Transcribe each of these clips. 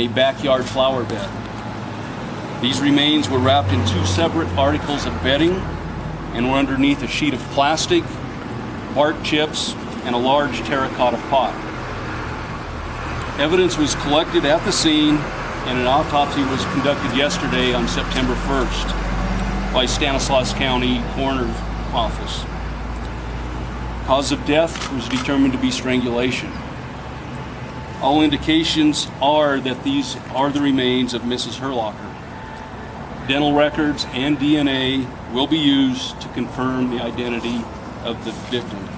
a backyard flower bed. These remains were wrapped in 2 separate articles of bedding and were underneath a sheet of plastic, bark chips, and a large terracotta pot. Evidence was collected at the scene, and an autopsy was conducted yesterday on September 1st by Stanislaus County Coroner's Office. Cause of death was determined to be strangulation. All indications are that these are the remains of Mrs. Herlacher. Dental records and DNA will be used to confirm the identity of the victim.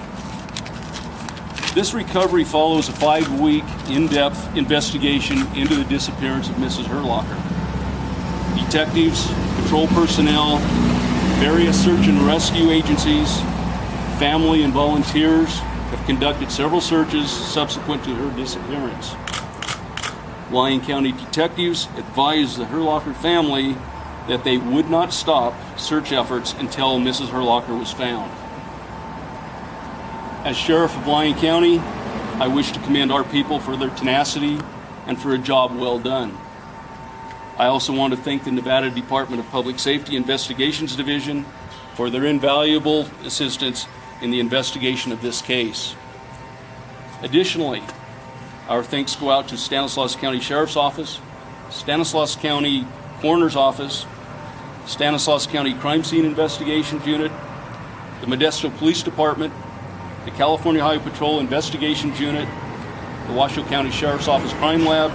This recovery follows a 5-week in-depth investigation into the disappearance of Mrs. Herlacher. Detectives, patrol personnel, various search and rescue agencies, family and volunteers have conducted several searches subsequent to her disappearance. Lyon County detectives advised the Herlacher family that they would not stop search efforts until Mrs. Herlacher was found. As Sheriff of Lyon County, I wish to commend our people for their tenacity and for a job well done. I also want to thank the Nevada Department of Public Safety Investigations Division for their invaluable assistance in the investigation of this case. Additionally, our thanks go out to Stanislaus County Sheriff's Office, Stanislaus County Coroner's Office, Stanislaus County Crime Scene Investigations Unit, the Modesto Police Department, the California Highway Patrol Investigations Unit, the Washoe County Sheriff's Office Crime Lab,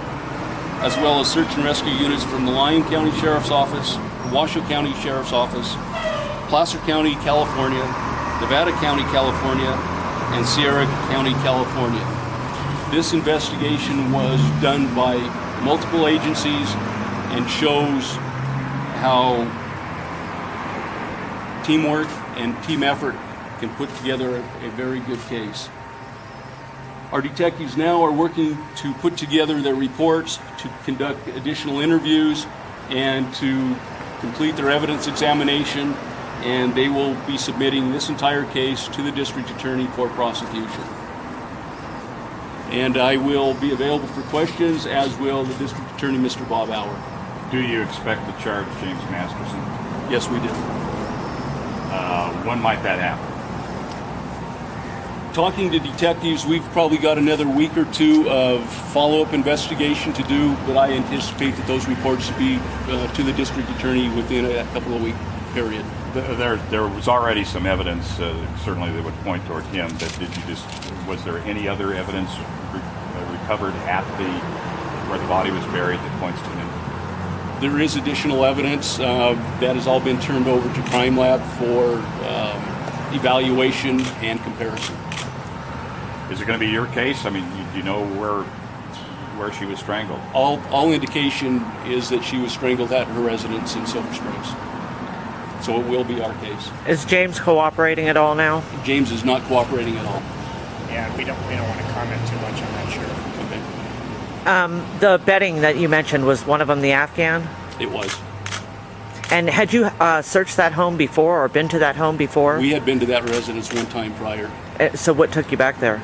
as well as search and rescue units from the Lyon County Sheriff's Office, the Washoe County Sheriff's Office, Placer County, California, Nevada County, California, and Sierra County, California. This investigation was done by multiple agencies and shows how teamwork and team effort can put together a very good case. Our detectives now are working to put together their reports, to conduct additional interviews, and to complete their evidence examination, and they will be submitting this entire case to the district attorney for prosecution. And I will be available for questions, as will the district attorney, Mr. Bob Auer. Do you expect to charge James Masterson? Yes, we do. When might that happen? Talking to detectives, we've probably got another week or two of follow-up investigation to do, but I anticipate that those reports will be to the district attorney within a couple of week period. There was already some evidence, certainly that would point toward him. But was there any other evidence recovered at where the body was buried that points to him? There is additional evidence that has all been turned over to Crime Lab for evaluation and comparison. Is it going to be your case? I mean, do you know where she was strangled? All indication is that she was strangled at her residence in Silver Springs. So it will be our case. Is James cooperating at all now? James is not cooperating at all. Yeah, we don't want to comment too much on that, Sheriff. Okay. The bedding that you mentioned, was one of them the Afghan? It was. And had you searched that home before or been to that home before? We had been to that residence one time prior. So what took you back there?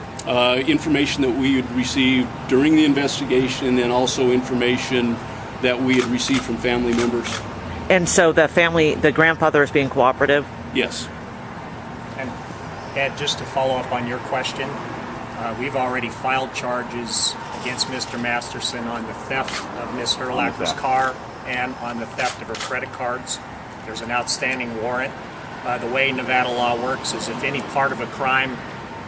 Information that we had received during the investigation, and also information that we had received from family members. And so the grandfather is being cooperative? Yes. And Ed, just to follow up on your question, we've already filed charges against Mr. Masterson on the theft of Ms. Herlacher's car and on the theft of her credit cards. There's an outstanding warrant. The way Nevada law works is if any part of a crime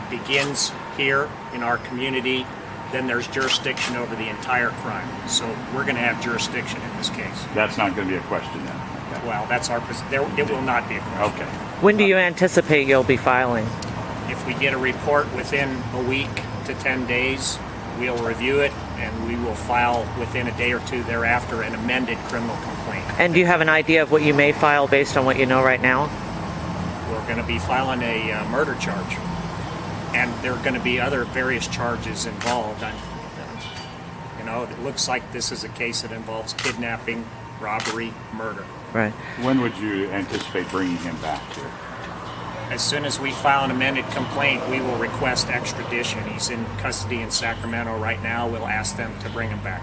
begins here in our community, then there's jurisdiction over the entire crime. So we're going to have jurisdiction in this case. That's not going to be a question then? Okay. Well, that's our it will not be a question. Okay. When do you anticipate you'll be filing? If we get a report within a week to 10 days, we'll review it, and we will file within a day or two thereafter an amended criminal complaint. And do you have an idea of what you may file based on what you know right now? We're going to be filing a murder charge, and there are going to be other various charges involved. It looks like this is a case that involves kidnapping, robbery, murder. Right. When would you anticipate bringing him back here? As soon as we file an amended complaint, we will request extradition. He's in custody in Sacramento right now. We'll ask them to bring him back.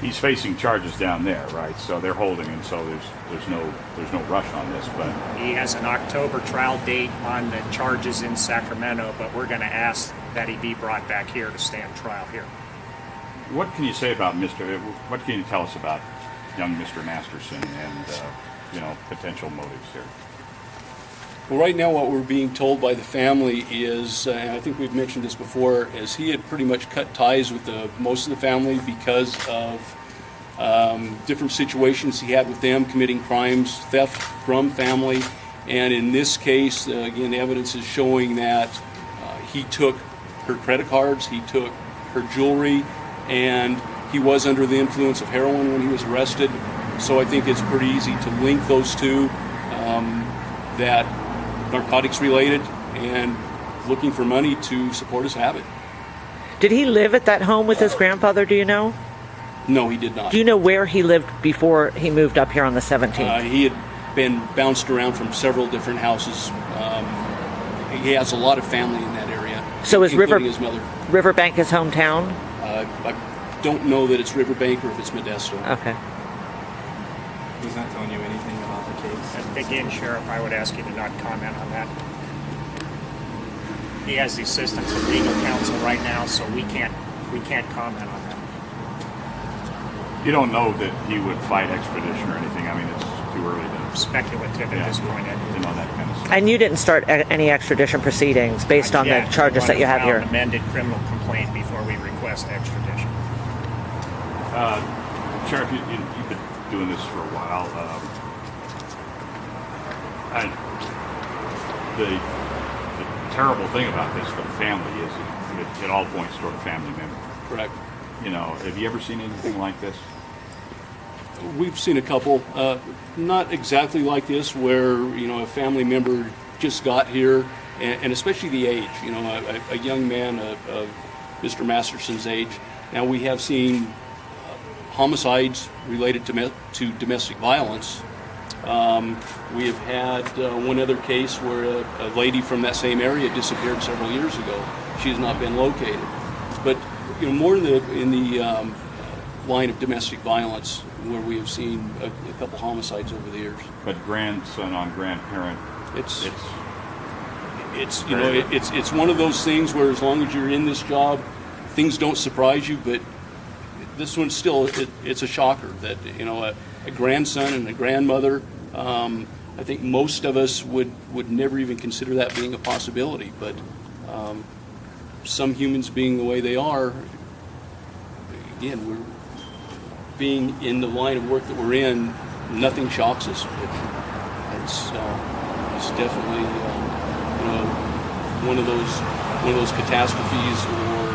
He's facing charges down there, right? So they're holding him. So there's no rush on this. But He has an October trial date on the charges in Sacramento, but we're going to ask that he be brought back here to stand trial here. what can you say about What can you tell us about young Mr. Masterson and potential motives here? Well, right now what we're being told by the family is, and I think we've mentioned this before, is he had pretty much cut ties with most of the family because of different situations he had with them, committing crimes, theft from family. And in this case, again, the evidence is showing that he took her credit cards, he took her jewelry, and he was under the influence of heroin when he was arrested. So I think it's pretty easy to link those two, that narcotics related and looking for money to support his habit. Did he live at that home with his grandfather, do you know? No, he did not. Do you know where he lived before he moved up here on the 17th? He had been bounced around from several different houses. He has a lot of family in that area. So is including his mother. Riverbank his hometown? I don't know that it's Riverbank or if it's Modesto. Okay. He's not telling you anything about the case? Again, Sheriff, I would ask you to not comment on that. He has the assistance of legal counsel right now, so we can't comment on that. You don't know that he would fight extradition or anything. I mean, it's too early to Speculative at this point. to know that kind of stuff. And you didn't start any extradition proceedings based on the charges that you have here? An amended criminal complaint before we request extradition. Sheriff, you've been doing this for a while. The terrible thing about this for the family is it all points toward a family member. Correct. Have you ever seen anything like this? We've seen a couple, not exactly like this, where a family member just got here, and especially the age. A young man of Mr. Masterson's age. Now we have seen homicides related to domestic violence. We have had one other case where a lady from that same area disappeared several years ago. She has not been located. But more in the line of domestic violence, where we have seen a couple homicides over the years. But grandson on grandparent, It's one of those things where as long as you're in this job, things don't surprise you. But this one still, it's a shocker that a grandson and a grandmother. I think most of us would never even consider that being a possibility. But some humans being the way they are, again, we're being in the line of work that we're in. Nothing shocks us. It's definitely one of those catastrophes or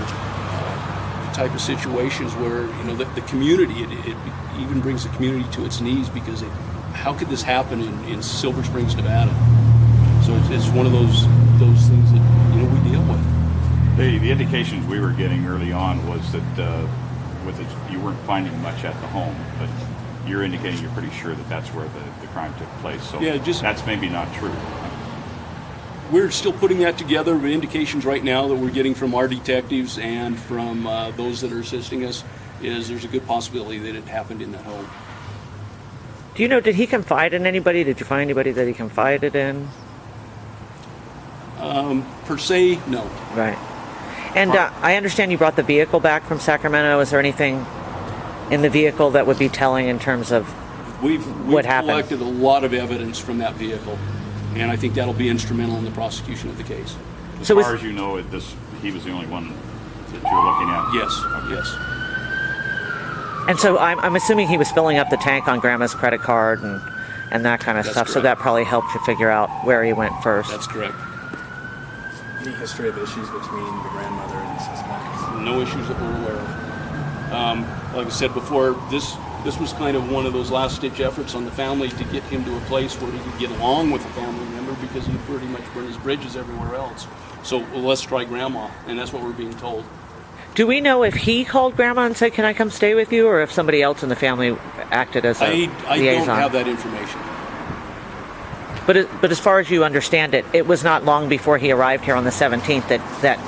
the type of situations where the community it even brings the community to its knees, because how could this happen in Silver Springs, Nevada? So it's one of those things that we deal with. The indications we were getting early on was that you weren't finding much at the home, but you're indicating you're pretty sure that that's where the crime took place. So yeah, that's maybe not true. We're still putting that together, but indications right now that we're getting from our detectives and from those that are assisting us is there's a good possibility that it happened in that home. Do you know, did he confide in anybody? Did you find anybody that he confided in? Per se, no. Right. And I understand you brought the vehicle back from Sacramento. Is there anything in the vehicle that would be telling in terms of We've what happened? collected a lot of evidence from that vehicle, and I think that'll be instrumental in the prosecution of the case. As So far as you know, he was the only one that you're looking at? Yes, yes. And so I'm assuming he was filling up the tank on Grandma's credit card and that kind of That's stuff. So correct. that probably helped you figure out where he went first. That's correct. Any history of issues between the grandmother and the suspects? No issues that we're aware of. Like I said before, this was kind of one of those last-ditch efforts on the family to get him to a place where he could get along with a family member, because he pretty much burned his bridges everywhere else. So let's try Grandma, and that's what we're being told. Do we know if he called Grandma and said, "Can I come stay with you," or if somebody else in the family acted as a I liaison? don't have that information. But as far as you understand it, it was not long before he arrived here on the 17th that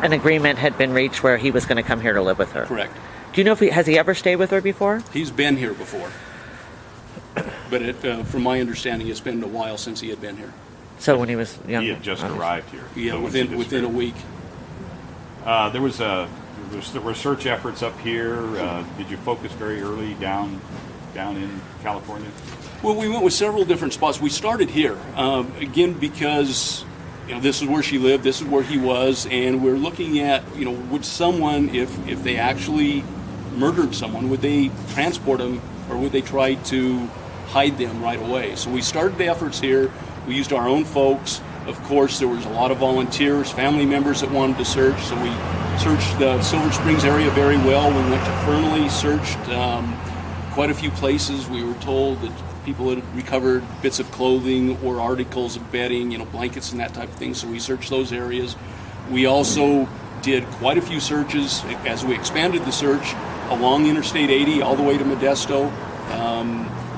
an agreement had been reached where he was going to come here to live with her. Correct. Do you know if has he ever stayed with her before? He's been here before, but from my understanding, it's been a while since he had been here. So when he was young, He had just arrived here. Yeah, So when she within a week. There were search efforts up here. Did you focus very early down in California? Well, we went with several different spots. We started here again because this is where she lived, this is where he was, and we're looking at would someone, if they actually murdered someone, would they transport them or would they try to hide them right away? So we started the efforts here. We used our own folks. Of course, there was a lot of volunteers, family members that wanted to search, so we searched the Silver Springs area very well. We went to Fernley, searched quite a few places. We were told that people had recovered bits of clothing or articles of bedding, blankets and that type of thing, so we searched those areas. We also did quite a few searches as we expanded the search along Interstate 80 all the way to Modesto.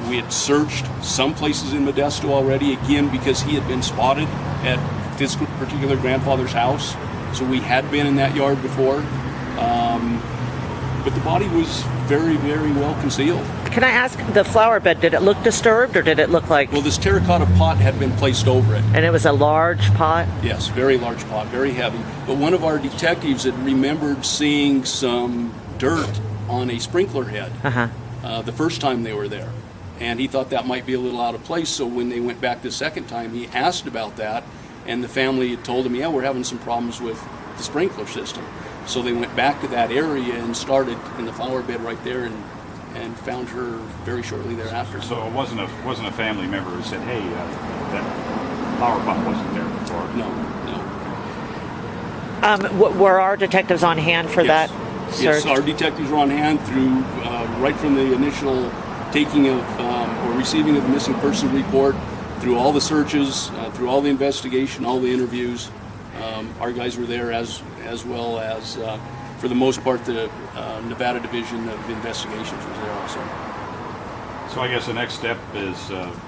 We had searched some places in Modesto already, again, because he had been spotted at this particular grandfather's house. So we had been in that yard before. But the body was very, very well concealed. Can I ask, the flower bed, did it look disturbed or did it look like... Well, this terracotta pot had been placed over it. And it was a large pot? Yes, very large pot, very heavy. But one of our detectives had remembered seeing some dirt on a sprinkler head the first time they were there. And he thought that might be a little out of place, so when they went back the second time, he asked about that, and the family had told him, yeah, we're having some problems with the sprinkler system. So they went back to that area and started in the flower bed right there and found her very shortly thereafter. So it wasn't a family member who said, hey, that flower pot wasn't there before? No. Were our detectives on hand for that search? Yes, our detectives were on hand through right from the initial taking of or receiving of the missing person report, through all the searches, through all the investigation, all the interviews. Our guys were there as well as, for the most part, the Nevada Division of Investigations was there also. So I guess the next step is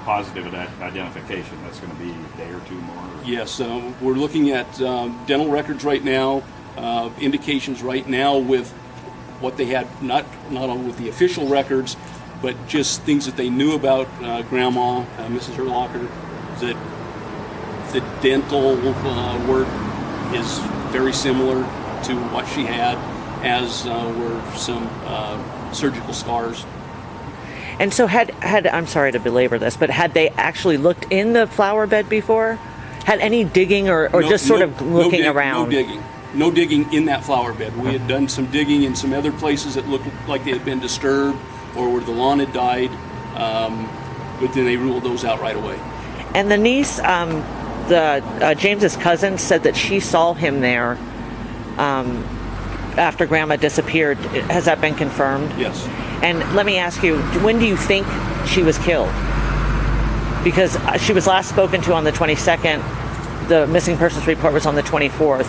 positive identification. That's going to be a day or two more? Yes, we're looking at dental records right now, indications right now with what they had, not only with the official records, but just things that they knew about Grandma, Mrs. Herlacher, that the dental work is very similar to what she had, as were some surgical scars. And so had I'm sorry to belabor this, but had they actually looked in the flower bed before? Had any digging or just sort of looking around? No digging in that flower bed. We had done some digging in some other places that looked like they had been disturbed or where the lawn had died, but then they ruled those out right away. And the niece, James's cousin, said that she saw him there after Grandma disappeared. Has that been confirmed? Yes. And let me ask you, when do you think she was killed? Because she was last spoken to on the 22nd. The missing persons report was on the 24th.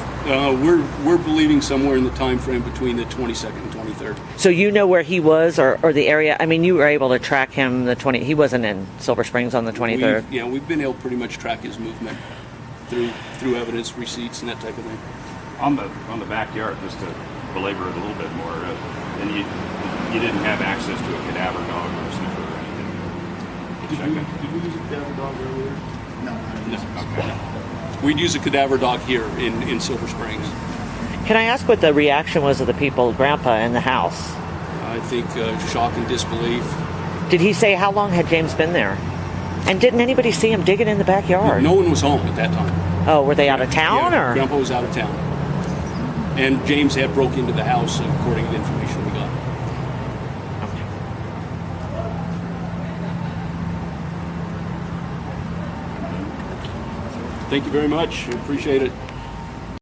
We're believing somewhere in the time frame between the 22nd and 23rd. So you know where he was or the area? I mean, you were able to track him he wasn't in Silver Springs on the 23rd. We've been able to pretty much track his movement through evidence, receipts, and that type of thing. On the backyard, just to belabor it a little bit more, and you didn't have access to a cadaver dog or a sniffer or anything? Did we use a cadaver dog earlier? No. Okay. We'd use a cadaver dog here in Silver Springs. Can I ask what the reaction was of the people, Grandpa, in the house? I think shock and disbelief. Did he say how long had James been there? And didn't anybody see him digging in the backyard? No one was home at that time. Oh, were they out of town? Yeah, or? Grandpa was out of town. And James had broke into the house, according to the information we got. Thank you very much. Appreciate it.